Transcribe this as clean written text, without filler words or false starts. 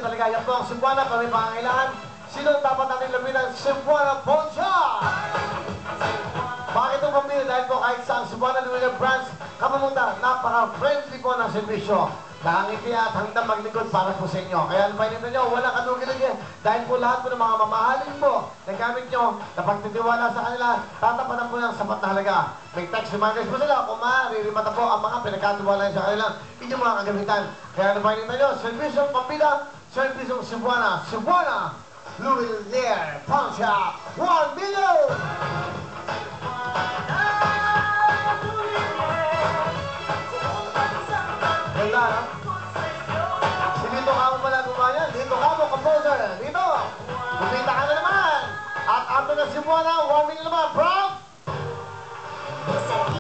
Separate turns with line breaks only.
talaga. Yan po ang Cebuana, kami pangangailangan. Sino dapat natin labinan? Cebuana Poncha! Bakit itong pamilya? Dahil po kahit sa Cebuana Luminaire Branch, kamamunta, napaka-friendly po ng servisyo. Nakangiti at handang maglingkod para po sa inyo. Kaya napainitan nyo, walang kadugi-dugi. Dahil po lahat po ng mga mamahalin po na gamit nyo, na pagtitiwala sa kanila, tatapatan po ng sapat na halaga. May text reminders po sila kung maririmata po ang mga pinagkatiwala sa kanila inyong mga kagamitan. Kaya napainitan nyo, servisyong pambida, servisyong Cebuana. Cebuana Luminaire Poncha 1 million! Ganda, no? Dito ka mo pala gumayan. Dito ka mo, composer. Dito. Kumita ka na naman. At ato na Cebuana, 1 million naman. From